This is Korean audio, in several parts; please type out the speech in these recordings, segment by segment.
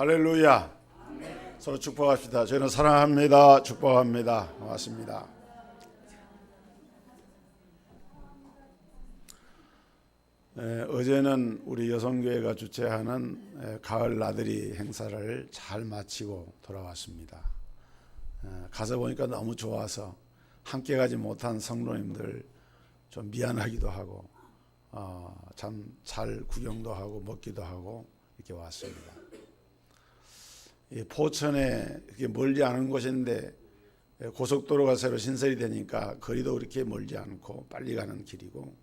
할렐루야. 서로 축복합시다. 저희는 사랑합니다. 축복합니다. 고맙습니다. 어제는 우리 여성교회가 주최하는 가을 나들이 행사를 잘 마치고 돌아왔습니다. 가서 보니까 너무 좋아서 함께 가지 못한 성도님들 좀 미안하기도 하고 참 잘 구경도 하고 먹기도 하고 이렇게 왔습니다. 포천에 이렇게 멀지 않은 곳인데 고속도로가 새로 신설이 되니까 거리도 그렇게 멀지 않고 빨리 가는 길이고,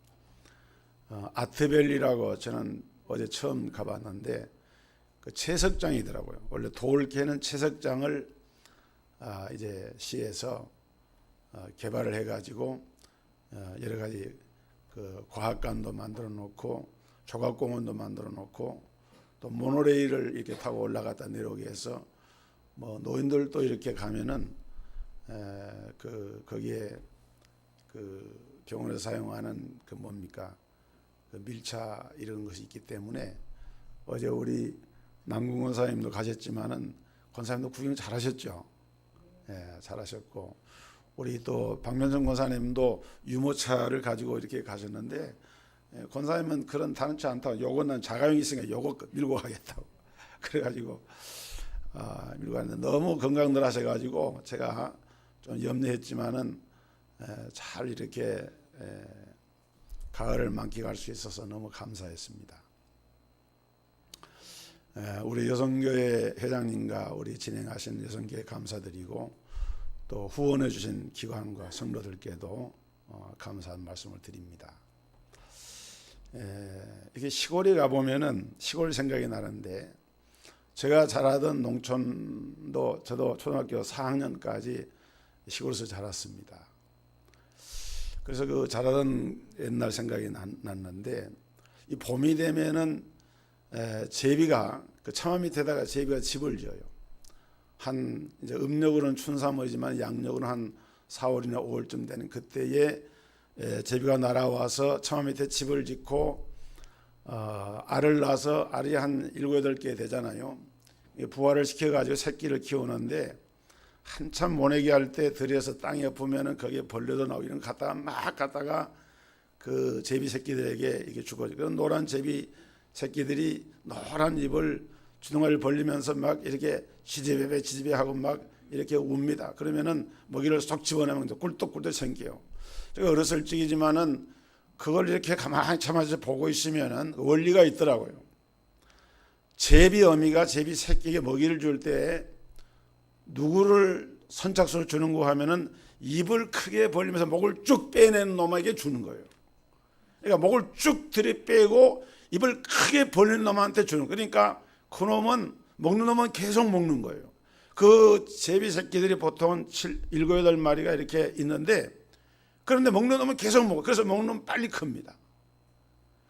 아트밸리라고 저는 어제 처음 가봤는데 그 채석장이더라고요. 원래 돌 캐는 채석장을 이제 시에서 개발을 해가지고 여러 가지 그 과학관도 만들어 놓고 조각공원도 만들어 놓고 또 모노레일을 이렇게 타고 올라갔다 내려오게 해서 뭐 노인들도 이렇게 가면은 거기에 그 병원에서 사용하는 그 뭡니까 그 밀차 이런 것이 있기 때문에 어제 우리 남궁 권사님도 가셨지만은 권사님도 구경 잘하셨죠. 잘하셨고 우리 또 박면성 권사님도 유모차를 가지고 이렇게 가셨는데 권사님은 그런 다른 차 안 타고 요거는 자가용이 있으니까 요거 밀고 가겠다고 그래가지고 밀고 갔는데 너무 건강들 하셔가지고 제가 좀 염려했지만은 잘 이렇게 가을을 만끽할 수 있어서 너무 감사했습니다. 우리 여성교회 회장님과 우리 진행하신 여성교회 감사드리고 또 후원해 주신 기관과 성도들께도 감사한 말씀을 드립니다. 이게 시골에 가보면은 시골 생각이 나는데 제가 자라던 농촌도 저도 초등학교 4학년까지 시골에서 자랐습니다. 그래서 그 자라던 옛날 생각이 났는데 이 봄이 되면은 제비가 그 차마 밑에다가 제비가 집을 지어요. 한 이제 음력으로는 춘삼월이지만 양력으로는 한 4월이나 5월쯤 되는 그때에 제비가 날아와서 차마 밑에 집을 짓고 알을 낳아서 알이 한 7, 8개 되잖아요. 부화를 시켜가지고 새끼를 키우는데 한참 모내기 할 때 들여서 땅에 엎으면은 거기에 벌레도 나오고 이런 거 갖다가 그 제비 새끼들에게 이렇게 주거든요. 그런 노란 제비 새끼들이 노란 입을 주둥아리를 벌리면서 막 이렇게 지지배배 하고 막 이렇게 웁니다. 그러면은 먹이를 쏙 집어내면 꿀떡꿀떡 생겨요. 제가 어렸을 적이지만은 그걸 이렇게 가만히 참아서 보고 있으면은 원리가 있더라고요. 제비 어미가 제비 새끼에게 먹이를 줄 때 누구를 선착순으로 주는 거 하면은 입을 크게 벌리면서 목을 쭉 빼내는 놈에게 주는 거예요. 그러니까 목을 쭉 들이빼고 입을 크게 벌리는 놈한테 주는 거예요. 그러니까 그 놈은 먹는 놈은 계속 먹는 거예요. 그 제비 새끼들이 보통 7, 8마리가 이렇게 있는데 그런데 먹는 놈은 계속 먹어. 그래서 먹는 놈은 빨리 큽니다.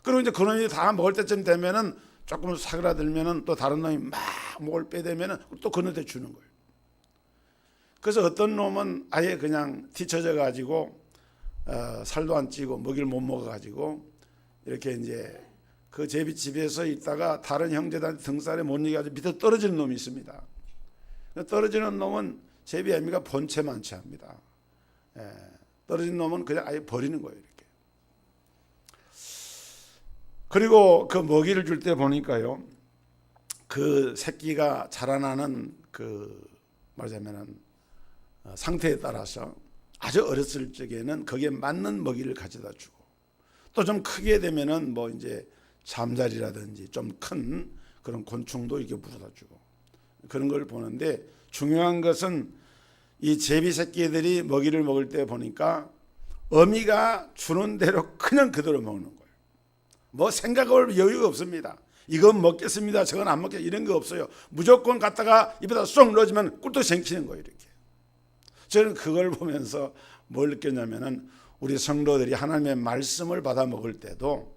그리고 이제 그 놈이 다 먹을 때쯤 되면은 조금 사그라들면은 또 다른 놈이 막 목을 빼대면은 또 그 놈한테 주는 거예요. 그래서 어떤 놈은 아예 그냥 뒤쳐져 가지고 살도 안 찌고 먹이를 못 먹어 가지고 이렇게 이제 그 제비 집에서 있다가 다른 형제들한테 등살에 못 이겨가지고 밑에 떨어지는 놈이 있습니다. 떨어지는 놈은 제비 애미가 본체만 취합니다. 떨어진 놈은 그냥 아예 버리는 거예요. 이렇게. 그리고 그 먹이를 줄 때 보니까요, 그 새끼가 자라나는 그 말하자면은 상태에 따라서 아주 어렸을 적에는 거기에 맞는 먹이를 가져다 주고 또 좀 크게 되면은 뭐 이제 잠자리라든지 좀 큰 그런 곤충도 이렇게 물어다 주고 그런 걸 보는데 중요한 것은 이 제비 새끼들이 먹이를 먹을 때 보니까 어미가 주는 대로 그냥 그대로 먹는 거예요. 뭐 생각할 여유가 없습니다. 이건 먹겠습니다. 저건 안 먹겠습니다. 이런 거 없어요. 무조건 갖다가 입에다 쏙 넣어주면 꿀떡 생기는 거예요. 이렇게. 저는 그걸 보면서 뭘 느꼈냐면은 우리 성도들이 하나님의 말씀을 받아 먹을 때도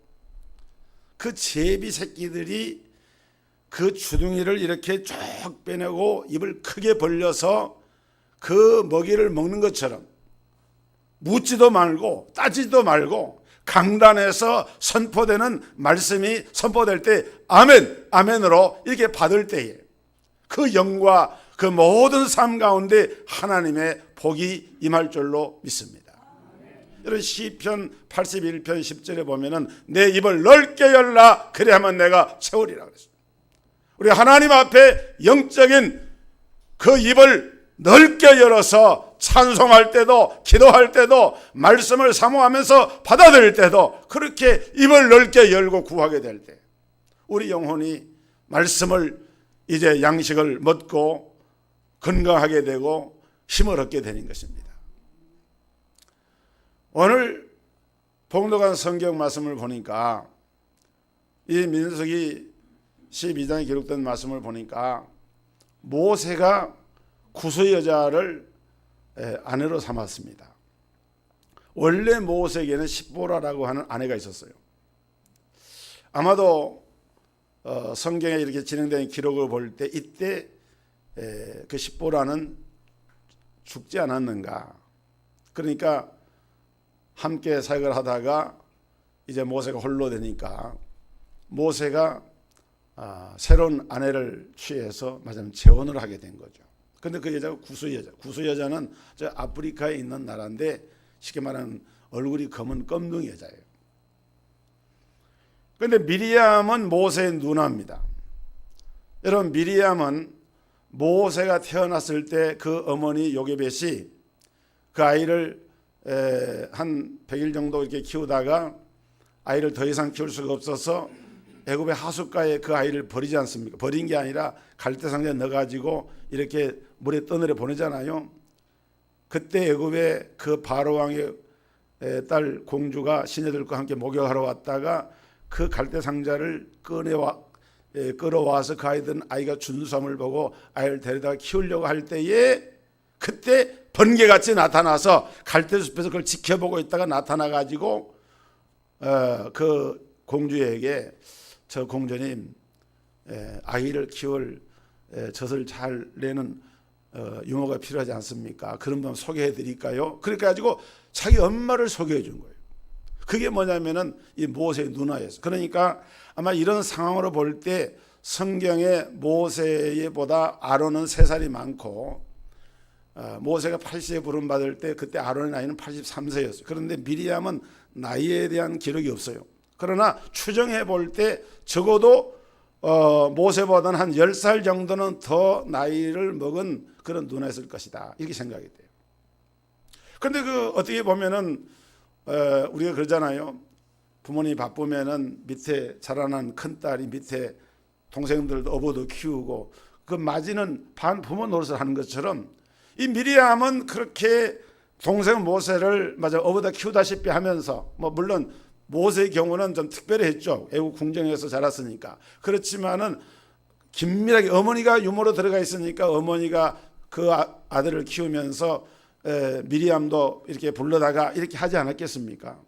그 제비 새끼들이 그 주둥이를 이렇게 쭉 빼내고 입을 크게 벌려서 그 먹이를 먹는 것처럼 묻지도 말고 따지지도 말고 강단에서 선포되는 말씀이 선포될 때 아멘, 아멘으로 이렇게 받을 때에 그 영과 그 모든 삶 가운데 하나님의 복이 임할 줄로 믿습니다. 여러분 시편 81편 10절에 보면은 내 입을 넓게 열라 그래야만 내가 채우리라 그랬습니다. 우리 하나님 앞에 영적인 그 입을 넓게 열어서 찬송할 때도 기도할 때도 말씀을 사모하면서 받아들일 때도 그렇게 입을 넓게 열고 구하게 될 때 우리 영혼이 말씀을 이제 양식을 먹고 건강하게 되고 힘을 얻게 되는 것입니다. 오늘 봉독한 성경 말씀을 보니까 이 민수기 12장에 기록된 말씀을 보니까 모세가 구스 여자를 아내로 삼았습니다. 원래 모세에게는 십보라라고 하는 아내가 있었어요. 아마도 성경에 이렇게 진행된 기록을 볼 때 이때 그 십보라는 죽지 않았는가. 그러니까 함께 사역을 하다가 이제 모세가 홀로 되니까 모세가 새로운 아내를 취해서 마침 재혼을 하게 된 거죠. 근데 그 여자가 구스 여자. 구스 여자는 저 아프리카에 있는 나라인데 쉽게 말하면 얼굴이 검은 껌둥이 여자예요. 근데 미리암은 모세의 누나입니다. 여러분 미리암은 모세가 태어났을 때 그 어머니 요게벳이 그 아이를 한 100일 정도 이렇게 키우다가 아이를 더 이상 키울 수가 없어서 애굽의 하숫가에 그 아이를 버리지 않습니까? 버린 게 아니라 갈대상자에 넣어가지고 이렇게 물에 떠내려 보내잖아요. 그때 애굽의 그 바로 왕의 딸 공주가 시녀들과 함께 목욕하러 왔다가 그 갈대상자를 끌어와서 그 아이가 준수함을 보고 아이를 데려다 키우려고 할 때에 그때 번개같이 나타나서 갈대숲에서 그걸 지켜보고 있다가 나타나가지고 그 공주에게 저 공주님 아이를 키울 젖을 잘 내는 유모가 필요하지 않습니까? 그런 분 소개해 드릴까요? 그렇게 가지고 자기 엄마를 소개해 준 거예요. 그게 뭐냐면은 이 모세의 누나였어요. 그러니까 아마 이런 상황으로 볼 때 성경에 모세보다 아론은 3살이 많고 모세가 80세 부름받을 때 그때 아론의 나이는 83세였어요. 그런데 미리암은 나이에 대한 기록이 없어요. 그러나 추정해 볼 때 적어도 모세보다는 한 10살 정도는 더 나이를 먹은 그런 누나였을 것이다. 이렇게 생각이 돼요. 그런데 그 어떻게 보면은 우리가 그러잖아요. 부모님이 바쁘면은 밑에 자라난 큰딸이 밑에 동생들도 어부도 키우고 그 맞이는 반 부모 노릇을 하는 것처럼 이 미리암은 그렇게 동생 모세를 어부다 키우다시피 하면서 물론 모세의 경우는 좀 특별했죠. 애국 궁정에서 자랐으니까. 그렇지만은 긴밀하게 어머니가 유모로 들어가 있으니까 어머니가 그 아들을 키우면서 미리암도 이렇게 불러다가 이렇게 하지 않았겠습니까?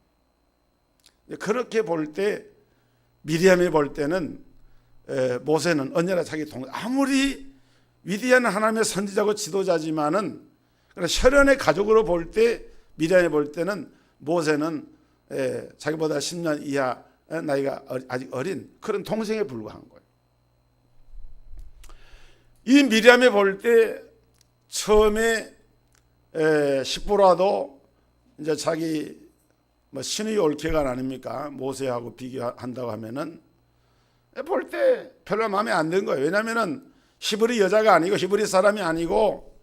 그렇게 볼 때 미리암이 볼 때는 모세는 언제나 자기 아무리 위대한 하나님의 선지자고 지도자지만은 혈연의 가족으로 볼 때 미리암이 볼 때는 모세는 자기보다 10년 이하 나이가 아직 어린 그런 동생에 불과한 거예요. 이 미리암이 볼 때 처음에 십보라도 이제 자기 신의 올케가 아닙니까? 모세하고 비교한다고 하면은 볼 때 별로 마음에 안 든 거예요. 왜냐하면은 히브리 여자가 아니고 히브리 사람이 아니고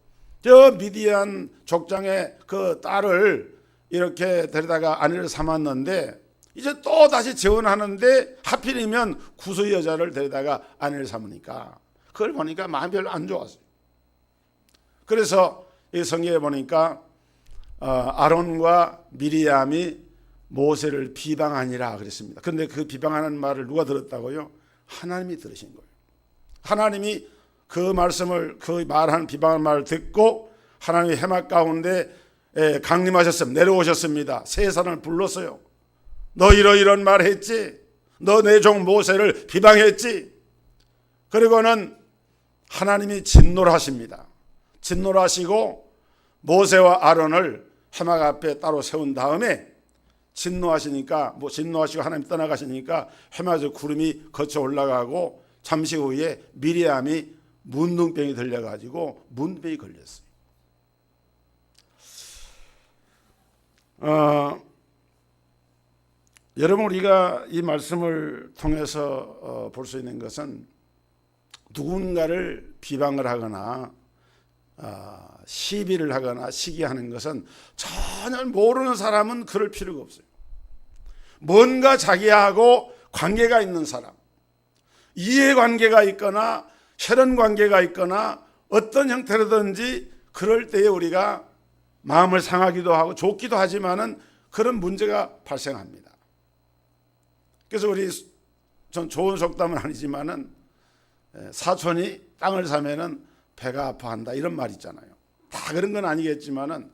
저 미디안 족장의 그 딸을 이렇게 데려다가 아내를 삼았는데 이제 또 다시 재혼하는데 하필이면 구스 여자를 데려다가 아내를 삼으니까 그걸 보니까 마음이 별로 안 좋았어요. 그래서 이 성경에 보니까 아론과 미리암이 모세를 비방하니라 그랬습니다. 그런데 그 비방하는 말을 누가 들었다고요? 하나님이 들으신 거예요. 하나님이 그 말씀을 그 말하는 비방하는 말을 듣고 하나님의 해막 가운데 강림하셨습니다. 내려오셨습니다. 세 사람을 불렀어요. 너 이런 말 했지? 너 내 종 모세를 비방했지? 그리고는 하나님이 진노를 하십니다. 진노를 하시고 모세와 아론을 해막 앞에 따로 세운 다음에 진노하시니까 진노하시고 하나님 떠나가시니까 해막에서 구름이 거쳐 올라가고 잠시 후에 미리암이 문둥병이 들려가지고 문둥병이 걸렸어요. 여러분, 우리가 이 말씀을 통해서 볼 수 있는 것은 누군가를 비방을 하거나 시비를 하거나 시기하는 것은 전혀 모르는 사람은 그럴 필요가 없어요. 뭔가 자기하고 관계가 있는 사람, 이해관계가 있거나 혈연관계가 있거나 어떤 형태로든지 그럴 때에 우리가 마음을 상하기도 하고 좋기도 하지만은 그런 문제가 발생합니다. 그래서 전 좋은 속담은 아니지만은 사촌이 땅을 사면은 배가 아파한다 이런 말 있잖아요. 다 그런 건 아니겠지만은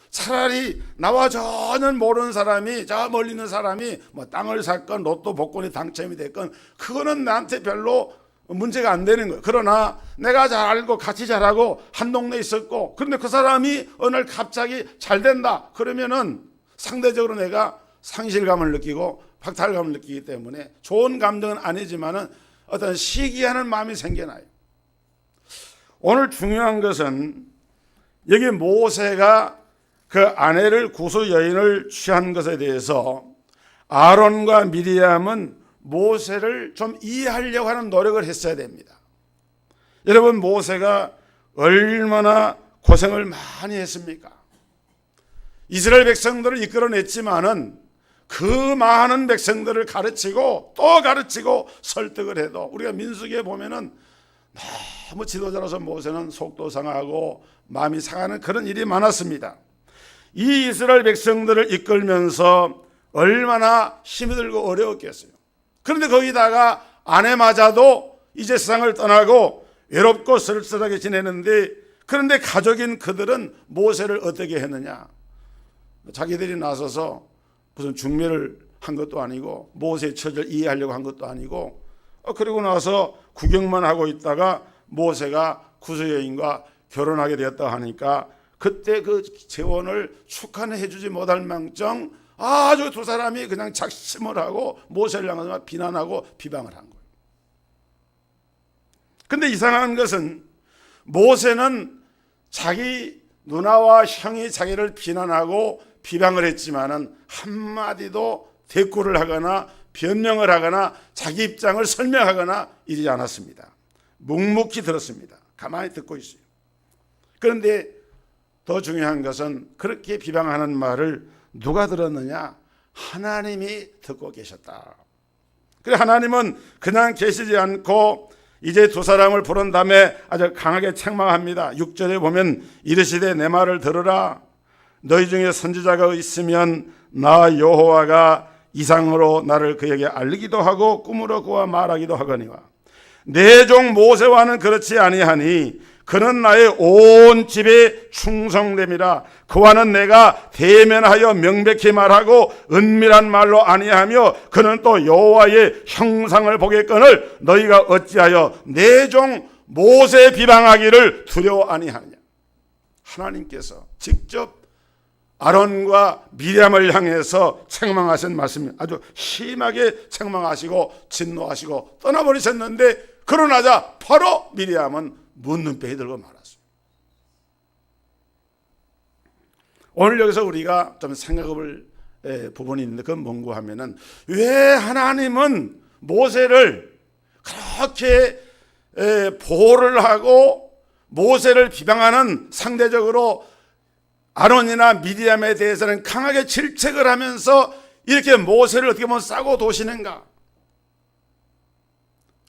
차라리 나와 전혀 모르는 사람이, 저 멀리 있는 사람이 뭐 땅을 샀건 로또 복권이 당첨이 됐건 그거는 나한테 별로 문제가 안 되는 거예요. 그러나 내가 잘 알고 같이 잘하고 한 동네에 있었고 그런데 그 사람이 어느 날 갑자기 잘 된다 그러면은 상대적으로 내가 상실감을 느끼고 박탈감을 느끼기 때문에 좋은 감정은 아니지만은 어떤 시기하는 마음이 생겨나요. 오늘 중요한 것은 여기 모세가 그 아내를 구수 여인을 취한 것에 대해서 아론과 미리암은 모세를 좀 이해하려고 하는 노력을 했어야 됩니다. 여러분, 모세가 얼마나 고생을 많이 했습니까? 이스라엘 백성들을 이끌어냈지만은 그 많은 백성들을 가르치고 또 가르치고 설득을 해도 우리가 민수기에 보면은 너무 지도자로서 모세는 속도 상하고 마음이 상하는 그런 일이 많았습니다. 이 이스라엘 백성들을 이끌면서 얼마나 힘이 들고 어려웠겠어요. 그런데 거기다가 아내마저도 이제 세상을 떠나고 외롭고 쓸쓸하게 지내는데, 그런데 가족인 그들은 모세를 어떻게 했느냐? 자기들이 나서서 무슨 중매를 한 것도 아니고 모세의 처지를 이해하려고 한 것도 아니고, 그리고 나서 구경만 하고 있다가 모세가 구수 여인과 결혼하게 되었다 하니까 그때 그 재혼을 축하해 주지 못할 망정 아주 두 사람이 그냥 작심을 하고 모세를 향해서 비난하고 비방을 한 거예요. 근데 이상한 것은 모세는 자기 누나와 형이 자기를 비난하고 비방을 했지만은 한마디도 대꾸를 하거나 변명을 하거나 자기 입장을 설명하거나 이러지 않았습니다. 묵묵히 들었습니다. 가만히 듣고 있어요. 그런데 더 중요한 것은 그렇게 비방하는 말을 누가 들었느냐? 하나님이 듣고 계셨다. 그래, 하나님은 그냥 계시지 않고 이제 두 사람을 부른 다음에 아주 강하게 책망합니다. 6절에 보면 이르시되 내 말을 들으라. 너희 중에 선지자가 있으면 나 여호와가 이상으로 나를 그에게 알리기도 하고 꿈으로 그와 말하기도 하거니와 내 종 모세와는 그렇지 아니하니 그는 나의 온 집에 충성됨이라. 그와는 내가 대면하여 명백히 말하고 은밀한 말로 아니하며 그는 또 여호와의 형상을 보겠거늘 너희가 어찌하여 내 종 모세 비방하기를 두려워 아니하냐. 하나님께서 직접 아론과 미리암을 향해서 책망하신 말씀입니다. 아주 심하게 책망하시고 진노하시고 떠나버리셨는데 그러나자 바로 미리암은 문둥병이 들고 말았어요. 오늘 여기서 우리가 좀 생각해볼 부분이 있는데 그건 뭔가 하면은 왜 하나님은 모세를 그렇게 보호를 하고 모세를 비방하는 상대적으로 아론이나 미리암에 대해서는 강하게 질책을 하면서 이렇게 모세를 어떻게 보면 싸고 도시는가?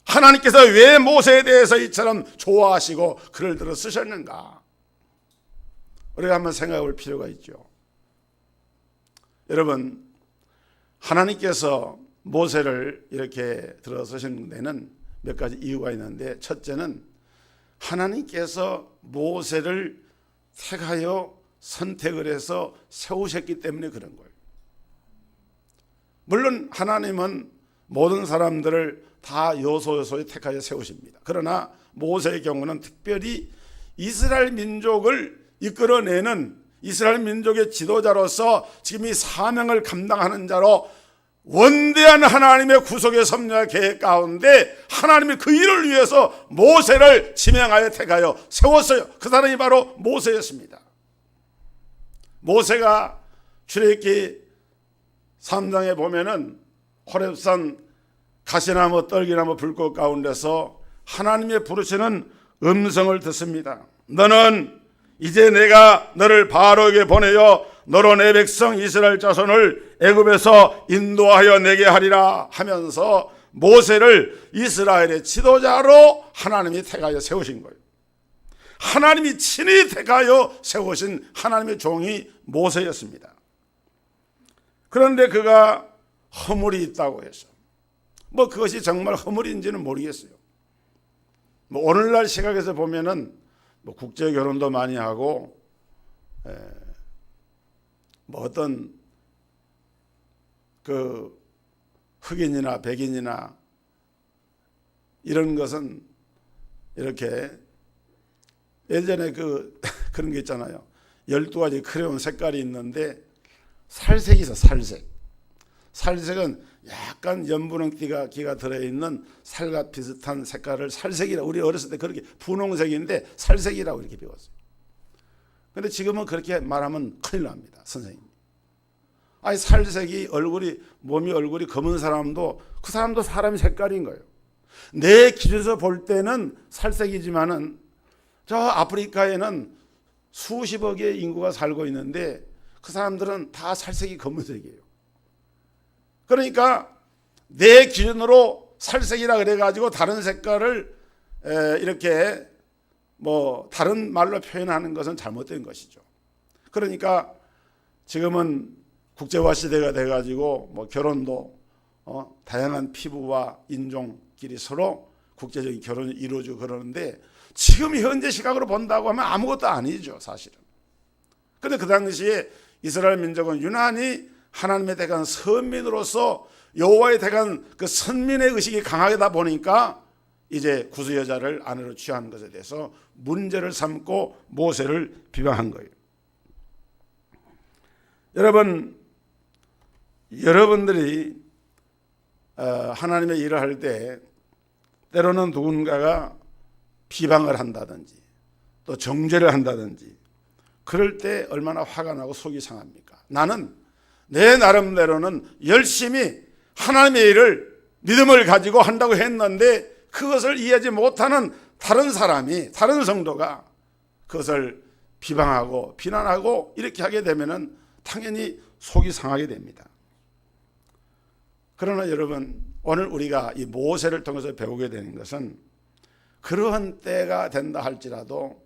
하나님께서 왜 모세에 대해서 이처럼 좋아하시고 글을 들어 쓰셨는가? 우리가 한번 생각해 볼 필요가 있죠. 여러분, 하나님께서 모세를 이렇게 들어 쓰신 데는 몇 가지 이유가 있는데, 첫째는 하나님께서 모세를 택하여 선택을 해서 세우셨기 때문에 그런 거예요. 물론 하나님은 모든 사람들을 다 요소요소에 택하여 세우십니다. 그러나 모세의 경우는 특별히 이스라엘 민족을 이끌어내는 이스라엘 민족의 지도자로서 지금 이 사명을 감당하는 자로 원대한 하나님의 구속의 섭리와 계획 가운데 하나님이 그 일을 위해서 모세를 지명하여 택하여 세웠어요. 그 사람이 바로 모세였습니다. 모세가 출애굽기 3장에 보면은 호렙산 가시나무 떨기나무 불꽃 가운데서 하나님의 부르시는 음성을 듣습니다. 너는 이제 내가 너를 바로에게 보내어 너로 내 백성 이스라엘 자손을 애굽에서 인도하여 내게 하리라 하면서 모세를 이스라엘의 지도자로 하나님이 택하여 세우신 거예요. 하나님이 친히 택하여 세우신 하나님의 종이 모세였습니다. 그런데 그가 허물이 있다고 해서 그것이 정말 허물인지는 모르겠어요. 오늘날 시각에서 보면은 국제 결혼도 많이 하고 어떤 그 흑인이나 백인이나 이런 것은 이렇게 예전에 그런 게 있잖아요. 12가지 크레용 색깔이 있는데 살색이 있어. 살색은 약간 연분홍기가 들어있는 살과 비슷한 색깔을 살색이라고, 우리 어렸을 때 그렇게 분홍색인데 살색이라고 이렇게 배웠어요. 그런데 지금은 그렇게 말하면 큰일 납니다, 선생님. 아니 살색이 몸이 얼굴이 검은 사람도 그 사람도 사람의 색깔인 거예요. 내 기준에서 볼 때는 살색이지만은 저 아프리카에는 수십억의 인구가 살고 있는데 그 사람들은 다 살색이 검은색이에요. 그러니까 내 기준으로 살색이라 그래가지고 다른 색깔을 이렇게 다른 말로 표현하는 것은 잘못된 것이죠. 그러니까 지금은 국제화 시대가 돼가지고 결혼도 다양한 피부와 인종끼리 서로 국제적인 결혼이 이루어지고 그러는데 지금 현재 시각으로 본다고 하면 아무것도 아니죠, 사실은. 그런데 그 당시에 이스라엘 민족은 유난히 하나님의 택한 선민으로서 여호와의 택한 그 선민의 의식이 강하다 보니까 이제 구수 여자를 아내로 취하는 것에 대해서 문제를 삼고 모세를 비방한 거예요. 여러분들이 하나님의 일을 할 때 때로는 누군가가 비방을 한다든지 또 정죄를 한다든지 그럴 때 얼마나 화가 나고 속이 상합니까? 나는 내 나름대로는 열심히 하나님의 일을 믿음을 가지고 한다고 했는데 그것을 이해하지 못하는 다른 사람이, 다른 성도가 그것을 비방하고 비난하고 이렇게 하게 되면은 당연히 속이 상하게 됩니다. 그러나 여러분, 오늘 우리가 이 모세를 통해서 배우게 되는 것은 그러한 때가 된다 할지라도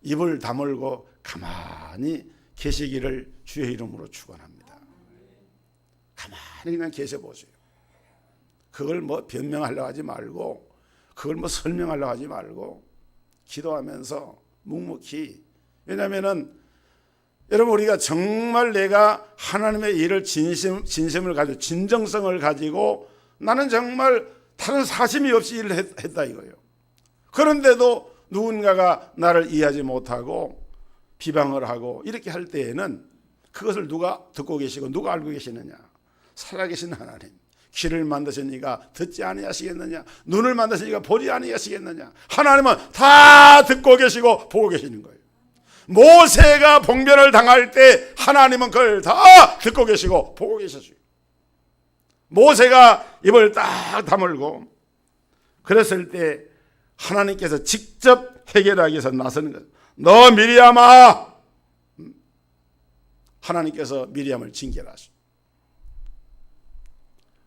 입을 다물고 가만히 계시기를 주의 이름으로 축원합니다. 가만히 그냥 계셔 보세요. 그걸 변명하려고 하지 말고, 그걸 설명하려고 하지 말고 기도하면서 묵묵히. 왜냐하면은 여러분, 우리가 정말 내가 하나님의 일을 진심을 가지고 진정성을 가지고 나는 정말 다른 사심이 없이 일을 했다 이거예요. 그런데도 누군가가 나를 이해하지 못하고 비방을 하고 이렇게 할 때에는 그것을 누가 듣고 계시고 누가 알고 계시느냐? 살아계신 하나님. 귀를 만드시니까 듣지 아니하시겠느냐? 눈을 만드시니까 보지 아니하시겠느냐? 하나님은 다 듣고 계시고 보고 계시는 거예요. 모세가 봉변을 당할 때 하나님은 그걸 다 듣고 계시고 보고 계셨어요. 모세가 입을 딱 다물고 그랬을 때 하나님께서 직접 해결하기 위해서 나서는 거예요. 너 미리암아! 하나님께서 미리암을 징계하시오.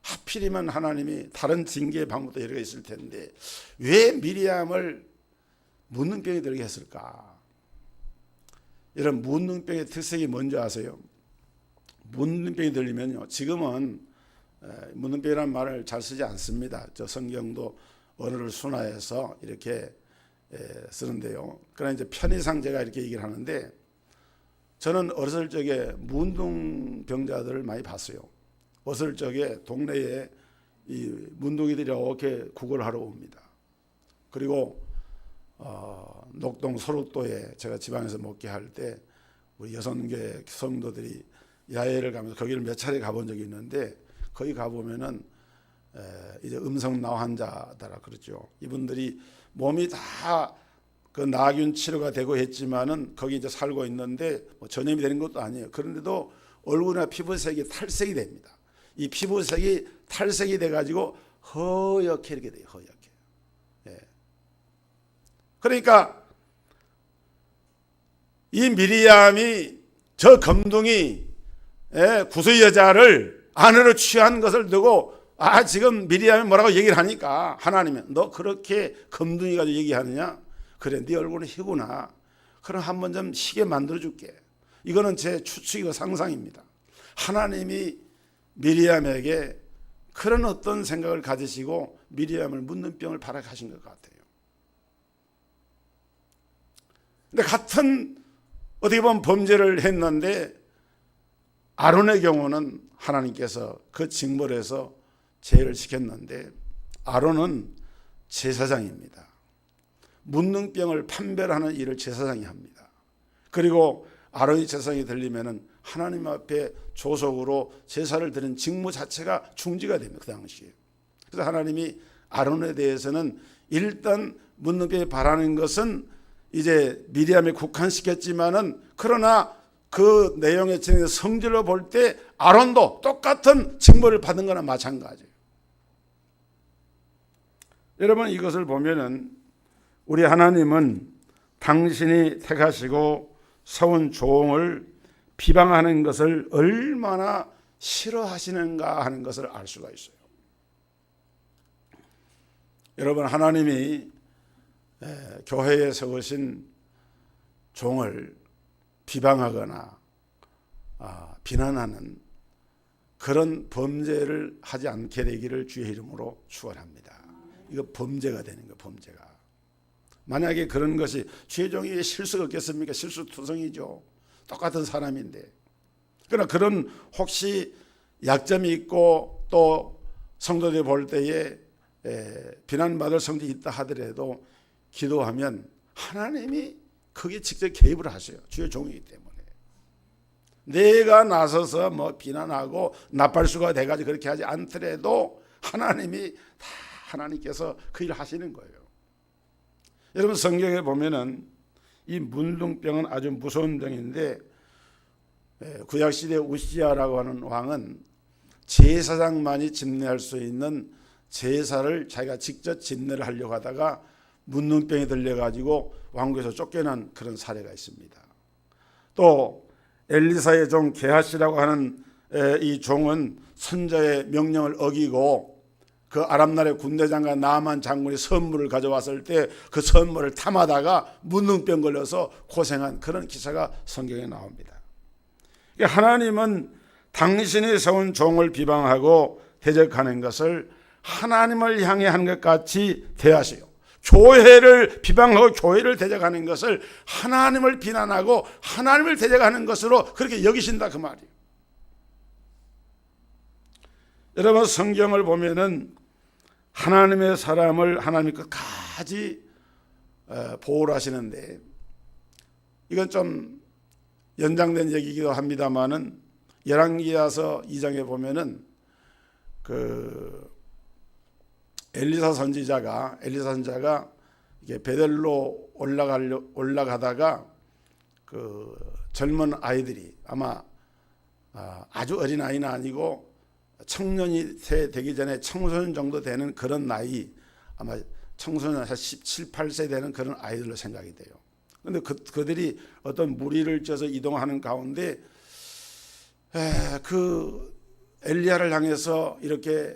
하필이면 하나님이 다른 징계의 방법도 여러 개 있을 텐데 왜 미리암을 문둥병에 들게 했을까? 이런 문둥병의 특색이 뭔지 아세요? 문둥병이 들리면요, 지금은 문둥병이라는 말을 잘 쓰지 않습니다. 저 성경도 언어를 순화해서 이렇게 쓰는데요. 그러나 이제 편의상 제가 이렇게 얘기를 하는데, 저는 어렸을 적에 문둥병자들을 많이 봤어요. 어렸을 적에 동네에 이 문둥이들이 이렇게 구걸하러 옵니다. 그리고 녹동 소록도에 제가 지방에서 목회할 때 우리 여성교회 성도들이 야외를 가면서 거기를 몇 차례 가본 적이 있는데 거기 가보면은 이제 음성나 환자다라 그러죠. 이분들이 몸이 다 그 나균 치료가 되고 했지만은 거기 이제 살고 있는데 뭐 전염이 되는 것도 아니에요. 그런데도 얼굴이나 피부색이 탈색이 됩니다. 이 피부색이 탈색이 돼가지고 허옇게 이렇게 돼요. 허옇게. 예. 그러니까 이 미리암이 저 검둥이 구스 여자를 아내로 취한 것을 두고 지금 미리암이 뭐라고 얘기를 하니까 하나님이 너 그렇게 검둥이 가지고 얘기하느냐? 그래 네 얼굴은 희구나. 그럼 한번 좀 희게 만들어 줄게. 이거는 제 추측이고 상상입니다. 하나님이 미리암에게 그런 어떤 생각을 가지시고 미리암을 묻는 병을 발악하신 것 같아요. 근데 같은 어떻게 보면 범죄를 했는데 아론의 경우는 하나님께서 그 징벌에서 제외를 시켰는데 아론은 제사장입니다. 문둥병을 판별하는 일을 제사장이 합니다. 그리고 아론이 제사장이 되려면은 하나님 앞에 조속으로 제사를 드리는 직무 자체가 중지가 됩니다. 그 당시에. 그래서 하나님이 아론에 대해서는 일단 문둥병이 바라는 것은 이제 미리암에 국한시켰지만은 그러나 그 내용의 성질로 볼 때 아론도 똑같은 징벌을 받은 거나 마찬가지예요. 여러분 이것을 보면은 우리 하나님은 당신이 택하시고 세운 종을 비방하는 것을 얼마나 싫어하시는가 하는 것을 알 수가 있어요. 여러분 하나님이 교회에 세우신 종을 비방하거나 비난하는 그런 범죄를 하지 않게 되기를 주의 이름으로 축원합니다. 이거 범죄가 되는 거예요. 범죄가. 만약에 그런 것이 주의 종이 실수가 없겠습니까? 실수투성이죠. 똑같은 사람인데. 그러나 그런 혹시 약점이 있고 또 성도들 볼 때에 비난받을 성질이 있다 하더라도 기도하면 하나님이 거기에 직접 개입을 하세요. 주의 종이기 때문에. 내가 나서서 뭐 비난하고 나팔수가 돼가지고 그렇게 하지 않더라도 하나님이 다 하나님께서 그 일을 하시는 거예요. 여러분 성경에 보면은 이 문둥병은 아주 무서운 병인데 구약시대 우시야라고 하는 왕은 제사장만이 집례할 수 있는 제사를 자기가 직접 집례를 하려고 하다가 문둥병이 들려가지고 왕국에서 쫓겨난 그런 사례가 있습니다. 또 엘리사의 종 게하시라고 하는 이 종은 선자의 명령을 어기고 그 아람나라의 군대장관 나아만 장군이 선물을 가져왔을 때 그 선물을 탐하다가 문둥병 걸려서 고생한 그런 기사가 성경에 나옵니다. 하나님은 당신이 세운 종을 비방하고 대적하는 것을 하나님을 향해 하는 것 같이 대하세요. 교회를 비방하고 교회를 대적하는 것을 하나님을 비난하고 하나님을 대적하는 것으로 그렇게 여기신다 그 말이에요. 여러분 성경을 보면은 하나님의 사람을 하나님 끝까지 보호를 하시는데 이건 좀 연장된 얘기이기도 합니다만은 열왕기야서 2장에 보면은 그 엘리사 선지자가 이게 베델로 올라가다가 그 젊은 아이들이 아마 아주 어린 아이는 아니고 청년이 되기 전에 청소년 정도 되는 그런 나이, 아마 청소년 17, 18세 되는 그런 아이들로 생각이 돼요. 그런데 그들이 어떤 무리를 쪄서 이동하는 가운데 그 엘리야를 향해서 이렇게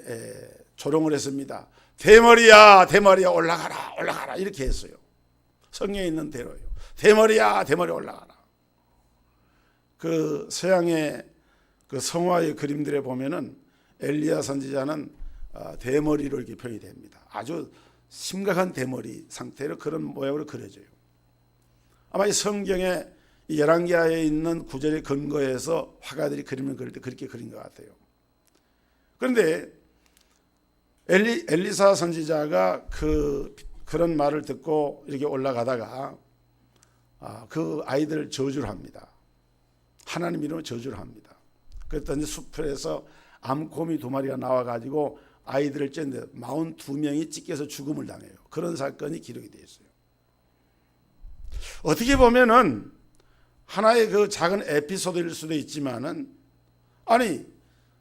조롱을 했습니다. 대머리야 대머리야 올라가라 이렇게 했어요. 성경에 있는 대로요. 대머리야 대머리 올라가라. 그 서양의 그 성화의 그림들에 보면은 엘리야 선지자는 대머리로 이렇게 표현이 됩니다. 아주 심각한 대머리 상태로 그런 모양으로 그려져요. 아마 이 성경에 이 열왕기하에 있는 구절의 근거에서 화가들이 그림을 그릴 때 그렇게 그린 것 같아요. 그런데 엘리사 선지자가 그런 말을 듣고 이렇게 올라가다가 그 아이들을 저주를 합니다. 하나님 이름으로 저주를 합니다. 그랬더니 숲에서 암곰이 2마리가 나와가지고 아이들을 쨌는데 42명이 찢겨서 죽음을 당해요. 그런 사건이 기록이 되어 있어요. 어떻게 보면은 하나의 그 작은 에피소드일 수도 있지만은, 아니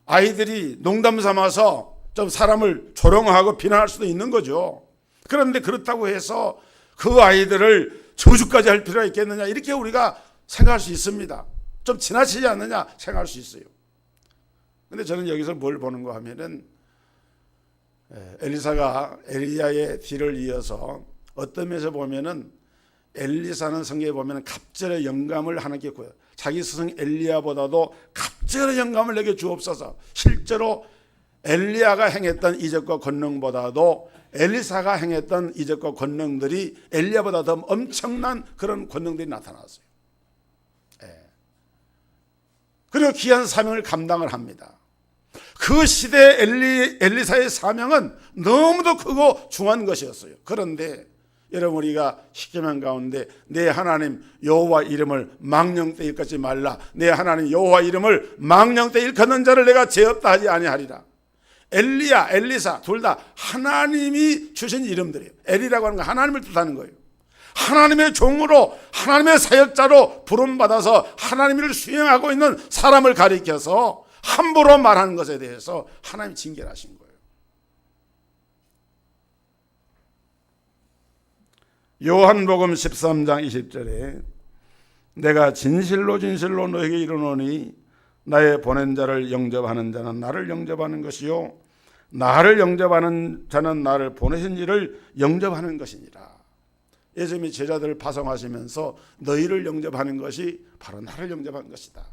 아이들이 농담 삼아서 좀 사람을 조롱하고 비난할 수도 있는 거죠. 그런데 그렇다고 해서 그 아이들을 저주까지 할 필요가 있겠느냐, 이렇게 우리가 생각할 수 있습니다. 좀 지나치지 않느냐 생각할 수 있어요. 근데 저는 여기서 뭘 보는가 하면은, 엘리사가 엘리야의 뒤를 이어서 어떤 면에서 보면은 엘리사는 성경에 보면 갑절의 영감을 하나님께 구해요. 자기 스승 엘리야보다도 갑절의 영감을 내게 주옵소서. 실제로 엘리야가 행했던 이적과 권능보다도 엘리사가 행했던 이적과 권능들이 엘리야보다 더 엄청난 그런 권능들이 나타났어요. 그리고 귀한 사명을 감당을 합니다. 그 시대 엘리사의 사명은 너무도 크고 중요한 것이었어요. 그런데 여러분, 우리가 십계명 가운데 내 하나님 여호와 이름을 망령때 일컫지 말라, 내 하나님 여호와 이름을 망령때 일컫는 자를 내가 죄 없다 하지 아니하리라. 엘리야, 엘리사 둘 다 하나님이 주신 이름들이에요. 엘이라고 하는 건 하나님을 뜻하는 거예요. 하나님의 종으로, 하나님의 사역자로 부름받아서 하나님을 수행하고 있는 사람을 가리켜서 함부로 말하는 것에 대해서 하나님이 징계하신 거예요. 요한복음 13장 20절에 내가 진실로 진실로 너에게 이르노니 나의 보낸 자를 영접하는 자는 나를 영접하는 것이요 나를 영접하는 자는 나를 보내신 이를 영접하는 것이니라. 예수님이 제자들을 파송하시면서 너희를 영접하는 것이 바로 나를 영접한 것이다.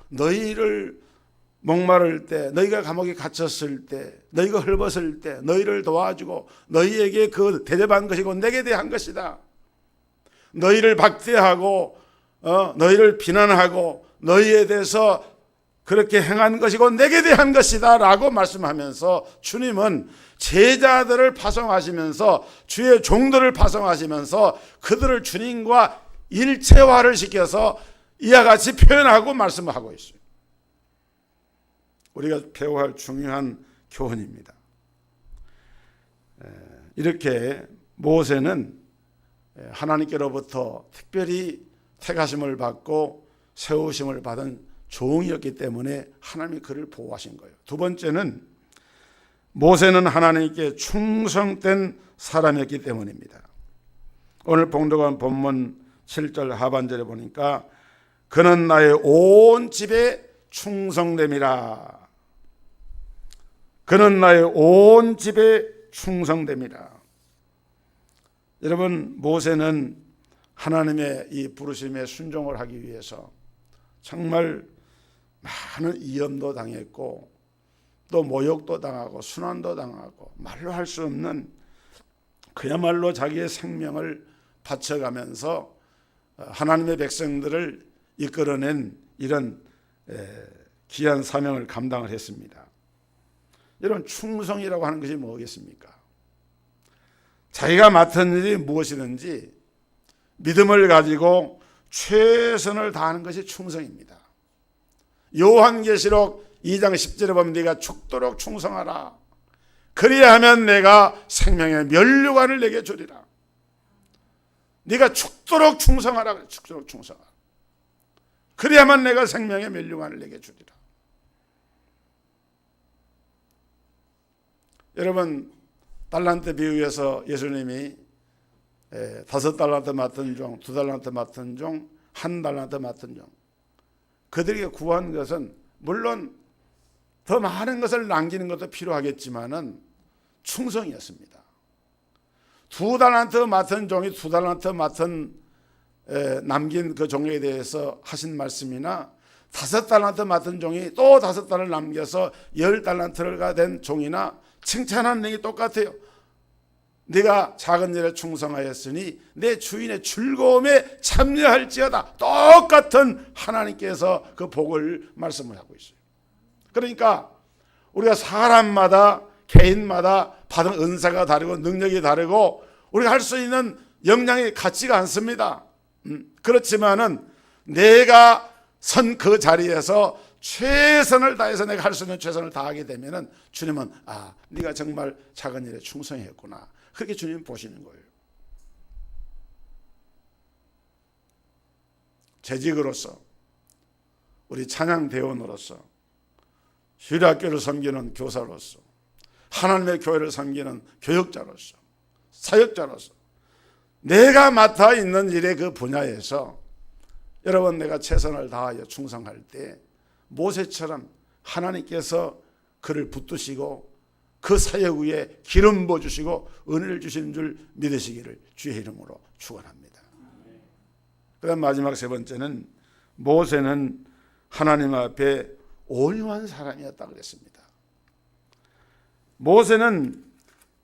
너희를 목마를 때, 너희가 감옥에 갇혔을 때, 너희가 헐벗을 때 너희를 도와주고 너희에게 그 대접한 것이고 내게 대한 것이다. 너희를 박대하고 너희를 비난하고 너희에 대해서 그렇게 행한 것이고 내게 대한 것이다 라고 말씀하면서, 주님은 제자들을 파송하시면서 주의 종들을 파송하시면서 그들을 주님과 일체화를 시켜서 이와 같이 표현하고 말씀하고 있어요. 우리가 배워야 할 중요한 교훈입니다. 이렇게 모세는 하나님께로부터 특별히 택하심을 받고 세우심을 받은 종이었기 때문에 하나님이 그를 보호하신 거예요. 두 번째는 모세는 하나님께 충성된 사람이었기 때문입니다. 오늘 봉독한 본문 7절 하반절에 보니까 그는 나의 온 집에 충성됨이라. 그는 나의 온 집에 충성됨이라. 여러분, 모세는 하나님의 이 부르심에 순종을 하기 위해서 정말 많은 위험도 당했고 또 모욕도 당하고 순환도 당하고 말로 할 수 없는, 그야말로 자기의 생명을 바쳐가면서 하나님의 백성들을 이끌어낸 이런 귀한 사명을 감당을 했습니다. 여러분, 충성이라고 하는 것이 뭐겠습니까? 자기가 맡은 일이 무엇이든지 믿음을 가지고 최선을 다하는 것이 충성입니다. 요한계시록 2장 10절에 보면 네가 죽도록 충성하라. 그리하면 내가 생명의 면류관을 내게 주리라. 네가 죽도록 충성하라. 죽도록 충성하라. 그리야만 내가 생명의 면류관을 내게 주리라. 여러분, 달란트 비유에서 예수님이 5달란트 맡은 종, 2달란트 맡은 종, 1달란트 맡은 종, 그들에게 구한 것은 물론 더 많은 것을 남기는 것도 필요하겠지만은 충성이었습니다. 2달란트 맡은 종이 2달란트 맡은 남긴 그 종에 대해서 하신 말씀이나 5달란트 맡은 종이 또 5달을 남겨서 10달란트가 된 종이나 칭찬하는 내용이 똑같아요. 네가 작은 일에 충성하였으니 내 주인의 즐거움에 참여할지어다. 똑같은 하나님께서 그 복을 말씀을 하고 있어요. 그러니까 우리가 사람마다 개인마다 받은 은사가 다르고 능력이 다르고 우리가 할 수 있는 역량이 같지가 않습니다. 그렇지만은 내가 선 그 자리에서 최선을 다해서 내가 할 수 있는 최선을 다하게 되면은 주님은 네가 정말 작은 일에 충성했구나, 그렇게 주님 보시는 거예요. 재직으로서, 우리 찬양대원으로서, 주일학교를 섬기는 교사로서, 하나님의 교회를 섬기는 교역자로서, 사역자로서 내가 맡아 있는 일의 그 분야에서 여러분, 내가 최선을 다하여 충성할 때 모세처럼 하나님께서 그를 붙드시고 그 사역 위에 기름 부어주시고 은혜를 주시는 줄 믿으시기를 주의 이름으로 축원합니다. 그 다음 마지막 세 번째는, 모세는 하나님 앞에 온유한 사람이었다 그랬습니다. 모세는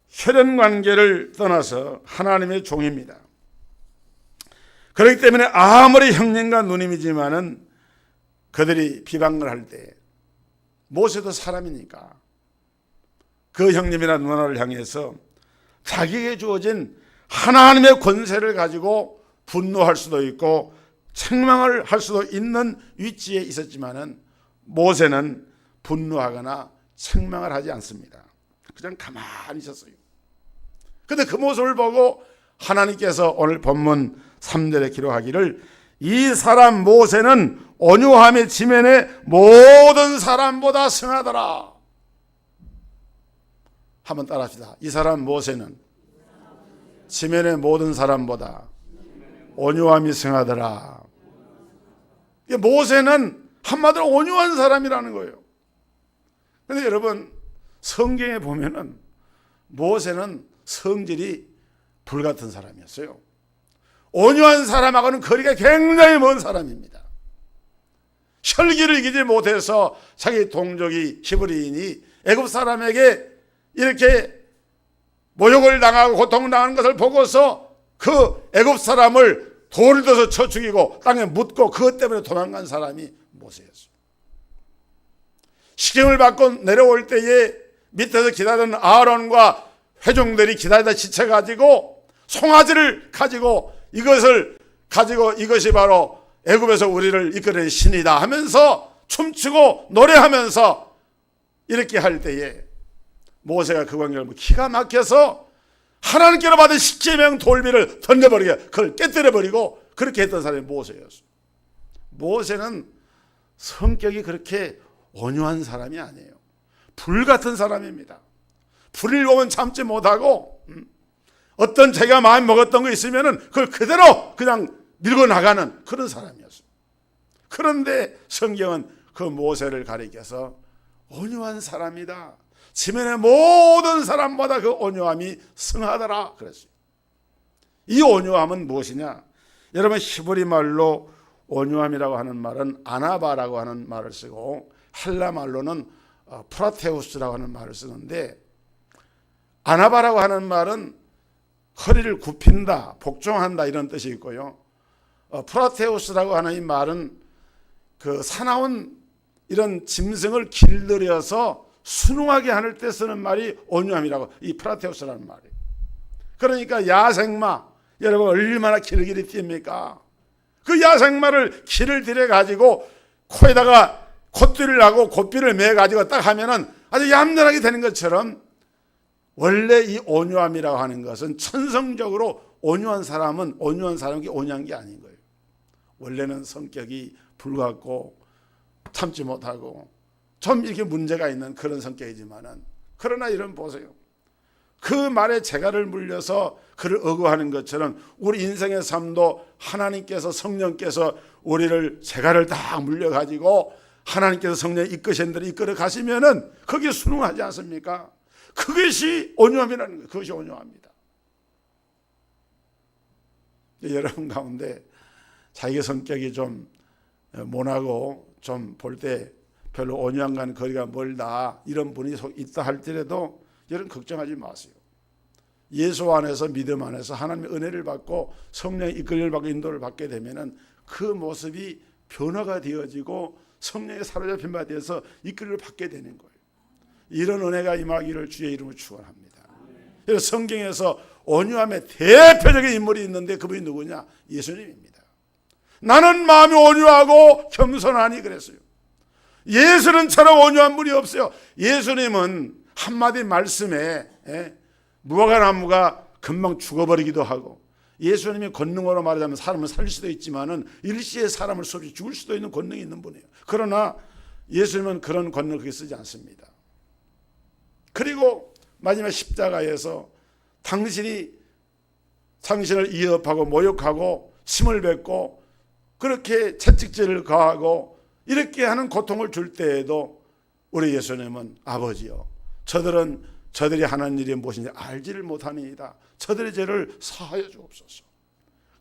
혈연 관계를 떠나서 하나님의 종입니다. 그렇기 때문에 아무리 형님과 누님이지만은 그들이 비방을 할 때 모세도 사람이니까 그 형님이나 누나를 향해서 자기에게 주어진 하나님의 권세를 가지고 분노할 수도 있고 책망을 할 수도 있는 위치에 있었지만은 모세는 분노하거나 책망을 하지 않습니다. 그냥 가만히 있었어요. 그런데 그 모습을 보고 하나님께서 오늘 본문 3절에 기록하기를, 이 사람 모세는 온유함의 지면에 모든 사람보다 승하더라. 한번 따라합시다. 이 사람 모세는 지면의 모든 사람보다 온유함이 승하더라. 모세는 한마디로 온유한 사람이라는 거예요. 그런데 여러분, 성경에 보면은 모세는 성질이 불같은 사람이었어요. 온유한 사람하고는 거리가 굉장히 먼 사람입니다. 혈기를 이기지 못해서 자기 동족이 히브리인이 애굽 사람에게 이렇게 모욕을 당하고 고통당하는 것을 보고서 그 애굽 사람을 돌을 들어서 쳐 죽이고 땅에 묻고 그것 때문에 도망간 사람이 모세였어요. 시경을 받고 내려올 때에 밑에서 기다리던 아론과 회중들이 기다리다 지쳐가지고 송아지를 가지고 이것이 바로 애굽에서 우리를 이끌어낸 신이다 하면서 춤추고 노래하면서 이렇게 할 때에 모세가 그 광경을 기가 막혀서 하나님께로 받은 십계명 돌비를 던져버리게, 그걸 깨뜨려버리고 그렇게 했던 사람이 모세였어요. 모세는 성격이 그렇게 온유한 사람이 아니에요. 불같은 사람입니다. 불을 보면 참지 못하고 어떤 자기가 마음 먹었던 거 있으면은 그걸 그대로 그냥 밀고 나가는 그런 사람이었어요. 그런데 성경은 그 모세를 가리켜서 온유한 사람이다, 지면의 모든 사람보다 그 온유함이 승하더라 그랬어요. 이 온유함은 무엇이냐? 여러분, 히브리 말로 온유함이라고 하는 말은 아나바라고 하는 말을 쓰고 헬라 말로는 프라테우스라고 하는 말을 쓰는데, 아나바라고 하는 말은 허리를 굽힌다, 복종한다 이런 뜻이 있고요. 프라테우스라고 하는 이 말은 그 사나운 이런 짐승을 길들여서 순응하게 하는 때 쓰는 말이 온유함이라고, 이 프라테우스라는 말이에요. 그러니까 야생마, 여러분 얼마나 길길이 뜁니까? 그 야생마를 길을 들여가지고 코에다가 콧줄을 하고 콧비를 매가지고 딱 하면은 아주 얌전하게 되는 것처럼, 원래 이 온유함이라고 하는 것은 천성적으로 온유한 사람이 온유한 게 아닌 거예요. 원래는 성격이 불같고 참지 못하고 좀 이렇게 문제가 있는 그런 성격이지만은, 그러나 이런 보세요. 그 말에 재갈을 물려서 그를 억울하는 것처럼 우리 인생의 삶도 하나님께서, 성령께서 우리를 재갈을 딱 물려가지고 하나님께서 성령이 이끄신 대로 이끌어 가시면은 거기에 순응하지 않습니까? 그것이 온유함이라는 거예요. 그것이 온유합니다. 여러분 가운데 자기 성격이 좀 모나고 좀 볼 때 별로 온유함과는 거리가 멀다 이런 분이 있다 할지라도 여러분 걱정하지 마세요. 예수 안에서, 믿음 안에서 하나님의 은혜를 받고 성령의 이끌림을 받고 인도를 받게 되면은 그 모습이 변화가 되어지고 성령의 사로잡힌 바 되어서 이끌림을 받게 되는 거예요. 이런 은혜가 임하기를 주의 이름으로 축원합니다. 그래서 성경에서 온유함의 대표적인 인물이 있는데 그분이 누구냐? 예수님입니다. 나는 마음이 온유하고 겸손하니 그랬어요. 예수는 저런 온유한 분이 없어요. 예수님은 한마디 말씀에 무화과나무가 금방 죽어버리기도 하고, 예수님이 권능으로 말하자면 사람을 살릴 수도 있지만은 일시에 사람을 쏘지 죽을 수도 있는 권능이 있는 분이에요. 그러나 예수님은 그런 권능을 그렇게 쓰지 않습니다. 그리고 마지막 십자가에서 당신을 이업하고 모욕하고 침을 뱉고 그렇게 채찍질을 가하고 이렇게 하는 고통을 줄 때에도 우리 예수님은 아버지요, 저들이 하는 일이 무엇인지 알지를 못하니이다. 저들의 죄를 사하여 주옵소서.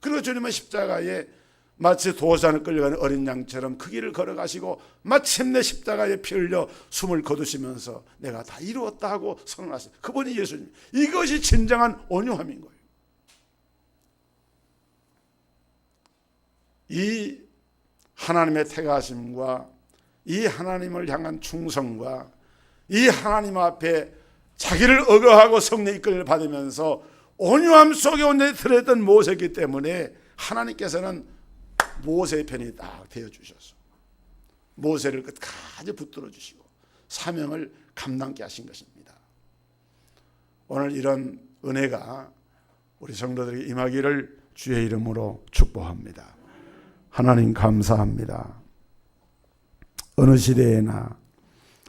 그리고 주님은 십자가에 마치 도산을 끌려가는 어린 양처럼 그 길을 걸어가시고 마침내 십자가에 피 흘려 숨을 거두시면서 내가 다 이루었다 하고 선언하셨어요. 그분이 예수님. 이것이 진정한 온유함인 거예요. 이 하나님의 택하심과 이 하나님을 향한 충성과 이 하나님 앞에 자기를 억어하고 성령 이끌림을 받으면서 온유함 속에 온전히 들어있던 모세이기 때문에 하나님께서는 모세의 편이 딱 되어주셔서 모세를 끝까지 붙들어 주시고 사명을 감당케 하신 것입니다. 오늘 이런 은혜가 우리 성도들에게 임하기를 주의 이름으로 축복합니다. 하나님 감사합니다. 어느 시대에나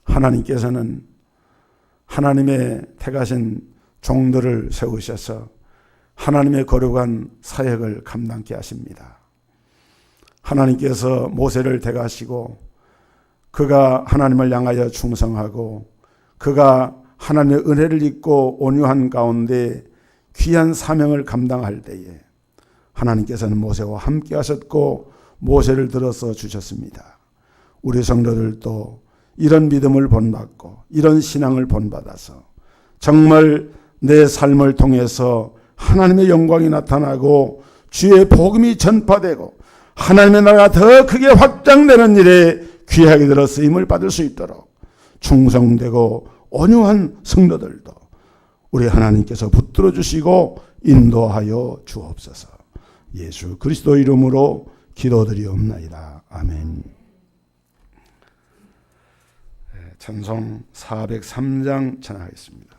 하나님께서는 하나님의 택하신 종들을 세우셔서 하나님의 거룩한 사역을 감당케 하십니다. 하나님께서 모세를 택하시고 그가 하나님을 향하여 충성하고 그가 하나님의 은혜를 입고 온유한 가운데 귀한 사명을 감당할 때에 하나님께서는 모세와 함께 하셨고 모세를 들어서 주셨습니다. 우리 성도들도 이런 믿음을 본받고 이런 신앙을 본받아서 정말 내 삶을 통해서 하나님의 영광이 나타나고 주의 복음이 전파되고 하나님의 나라가 더 크게 확장되는 일에 귀하게 들어 쓰임을 받을 수 있도록 충성되고 온유한 성도들도 우리 하나님께서 붙들어 주시고 인도하여 주옵소서. 예수 그리스도 이름으로 기도드리옵나이다. 아멘. 찬송 403장 찬양하겠습니다.